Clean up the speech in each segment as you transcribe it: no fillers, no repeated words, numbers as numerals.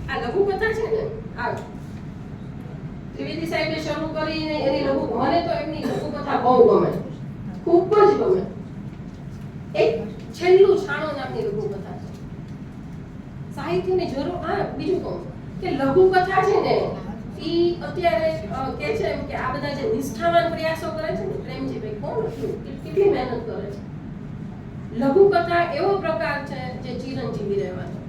આ લઘુ કથા છે ને, આ ત્રિવેદી સાહેબે શરૂ કરીને એની લઘુ, મને તો એમની લઘુ કથા બહુ ગમે, ખૂબ જ ગમે. એક છેલ્લું છાણો નામની લઘુ કથા છે. સાહિત્યની જરૂર, હા બીજું કહું કે લઘુ કથા છે ને ઈ અત્યારે કે છે એમ કે આ બધા જે નિષ્ઠાવાન પ્રયાસો કરે છે ને, પ્રેમજીભાઈ કોણ લખ્યું, કેટલી મહેનત કરે છે. લઘુ કથા એવો પ્રકાર છે જે ચિરંજીવી રહેવાનો.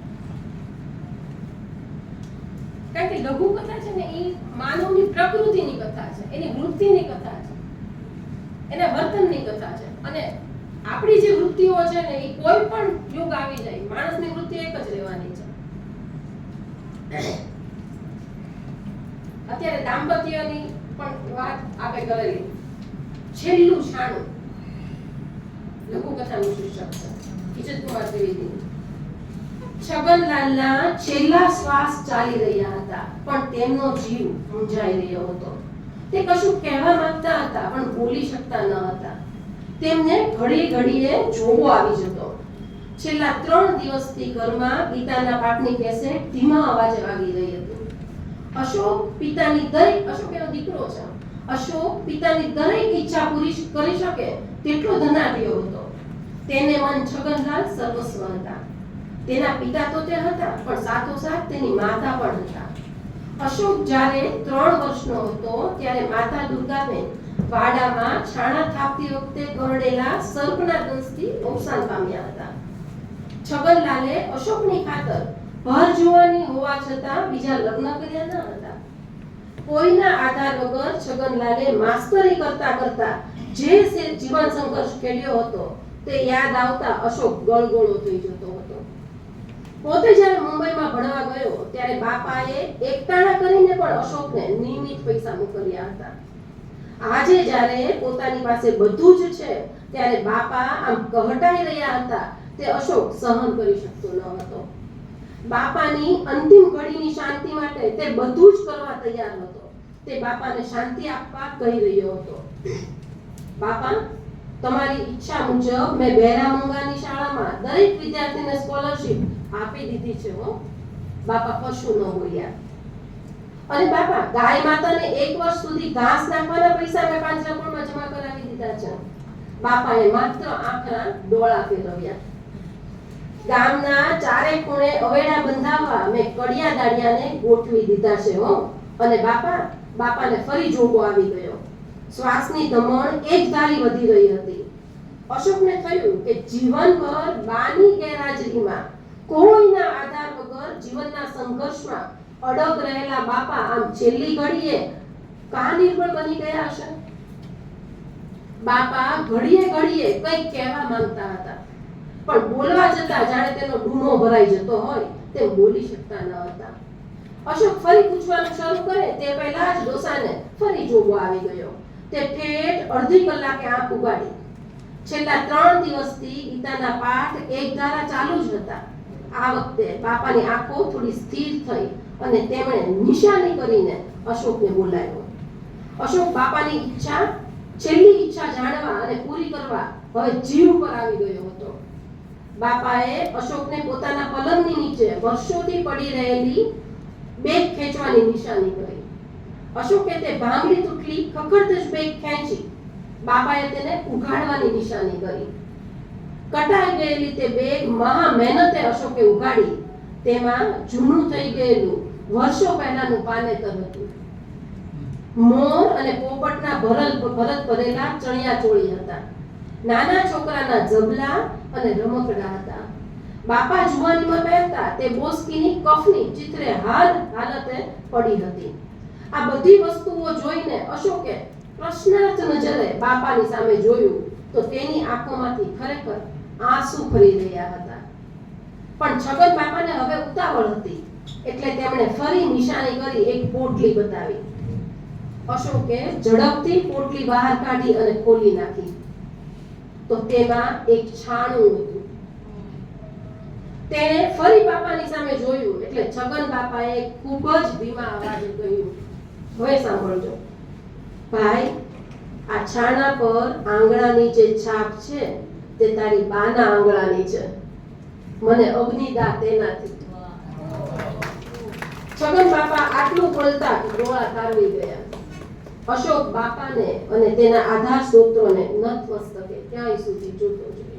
કારણ કે લઘુ કથા છે ને એ માનવની પ્રકૃતિની કથા છે, એની વૃત્તિની કથા છે, એના વર્તનની કથા છે. અને આપણી જે વૃત્તિઓ છે ને એ કોઈ પણ યુગ આવી જાય, માણસની વૃત્તિ એક જ રહેવાની છે. અત્યારે દાંપત્યની પણ વાત આપણે કરેલી. છેલ્લું છાણું લઘુ કથાનું શીર્ષક છે, ઇજ્જતકુમાર ત્રિવેદી. છગનલાલના છેલ્લા શ્વાસ ચાલી રહ્યા હતા, પણ તેમનો જીવ મૂંઝાઈ રહ્યો હતો. તે કશું કહેવા માંગતા હતા પણ બોલી શકતા ન હતા. તેમને ઘડી ઘડીએ જોવો આવી જતો. છેલ્લા 3 દિવસથી ઘરમાં ગીતાના પાઠની કેસેટ ધીમા અવાજે વાગી રહી હતી. અશોક પિતાની દીકરો છે. અશોક પિતાની દરેક ઈચ્છા પૂરી કરી શકે તેટલો ધનાઢ્ય હતો. તેને મન છગનલાલ સર્વસ્વ હતા. તેના પિતા તો તે હતા, પણ સાથોસાથ તેની માતા પણ હતા. અશોક જ્યારે 3 વર્ષનો હતો ત્યારે માતા દુર્ગાબેન વાડામાં છાણા થાપતી વખતે કરડેલા સર્પના દંશથી અવસાન પામ્યા હતા. છગનલાલે અશોકની ખાતર ભર જુવાની હોવા છતાં બીજા લગ્ન કર્યા ન હતા. કોઈના આધાર વગર છગનલાલે માસ્તરી કરતા કરતા જે જીવન સંઘર્ષ ખેડ્યો હતો તે યાદ આવતા અશોક ગળગળો થઈ જતો હતો. પોતે જ્યારે મુંબઈમાં ભણવા ગયો ત્યારે બાપાએ એકટાણા કરીને પણ અશોકને નિયમિત પૈસા મોકલ્યા હતા. આજે જ્યારે પોતાની પાસે બધું જ છે ત્યારે બાપા આમ કહટાઈ રહ્યા હતા તે અશોક સહન કરી શકતો ન હતો. બાપાની અંતિમ ઘડીની શાંતિ માટે તે બધું જ કરવા તૈયાર હતો. તે બાપાને શાંતિ આપવા કહી રહ્યો હતો. બાપા, તમારી ઈચ્છા મુજબ મેં બહેરામંગાની શાળામાં દરેક વિદ્યાર્થીને સ્કોલરશિપ આપી દીધી છે હો. બાપા કશું ન બોલ્યા. અને બાપા, ગાય માતાને 1 વર્ષ સુધી ઘાસ નાખવાના પૈસા મેં પાંજરાપોળમાં જમા કરાવી દીધા છે. બાપાએ માત્ર આંખના ડોળા ફેરવ્યા. ગામના ચારે ખૂણે અવેડા બંધાવવા મેં કડિયા દાડિયાને ગોઠવી દીધા છે હો. અને બાપાને ફરી જોગો આવી ગયો. શ્વાસની ધમણ એકધારી વધી રહી હતી. અશોકને થયું કે જીવનભર બાની ગેરહાજરીમાં કોઈના આધાર વગર જીવનના સંઘર્ષમાં અડગ રહેલા બાપા આમ છેલ્લી ઘડીએ કા નિર્બળ બની ગયા હશે. બાપા ઘડીએ ઘડીએ કંઈક કહેવા માંગતા હતા, પણ બોલવા જતા જાણે તેનો ડૂનો ભરાઈ જતો હોય તેમ બોલી શકતા ન હતા. અશોક ફરી પૂછવાનું શરૂ કરે તે પહેલા જ ડોસાને ફરી જોગો આવી ગયો. તે ઠેઠ અડધી કલાકે આંખ ઉગાડી. છેલ્લા 3 દિવસથી ગીતાના પાઠ એક ધારા ચાલુ જ હતા. આ વખતે બાપાની આંખો થોડી સ્થિર થઈ અને તેમણે નિશાની કરીને અશોકને બોલાવ્યો. અશોક બાપાની છેલ્લી ઈચ્છા જાણવા અને પૂરી કરવા હવે જીવ પર આવી ગયો હતો. બાપાએ અશોકને પોતાના પલંગની નીચે વર્ષોથી પડી રહેલી બેગ ખેંચવાની નિશાની કરી. અશોકે તે ભાંગડી તૂટલી ખખડત જ બેગ ખેંચી. બાપાએ તેને ઉઘાડવાની નિશાની કરી. કટાઈ ગયેલી તે બેગ મહા મહેનતે અશોકે ઉઘાડી. તેમાં જૂનું થઈ ગયેલું વર્ષો પહેલાનું પાનેતર હતું. મોર અને પોપટના ભરત ભરેલા ચણિયા ચોળી હતા. નાના છોકરાના જબલા અને રમકડા હતા. બાપા જુવાનીમાં પહેરતા તે બોસ્કીની કફની ચિત્રે હાલતે પડી હતી. આ બધી વસ્તુઓ જોઈને અશોકે પ્રશ્નાર્થ નજરે બાપાની સામે જોયું તો તેની આંખોમાંથી ખરેખર આંસુ ખરી રહ્યા હતા. પણ છગન બાપાને હવે ઉતાવળ હતી એટલે તેમણે ફરી નિશાની કરી એક પોટલી બતાવી. અશોકે ઝડપથી પોટલી બહાર કાઢી અને ખોલી નાખી તો તેમાં એક છાણું હતું. તેણે ફરી બાપાની સામે જોયું એટલે છગન બાપાએ ખૂબ જ ધીમા અવાજે કહ્યું, હવે સાંભળજો ભાઈ, આ છાણા પર આંગળાની જે છાપ છે તે તારી બાના આંગળાની છે. મને અગ્નિદાહ તેનાથી. છગન બાપા આટલું બોલતા ડોળા તારવી ગયા. અશોક બાપાને અને તેના આધાર સ્ત્રોતોને નતમસ્તકે ક્યાંય સુધી જોતો જોયો.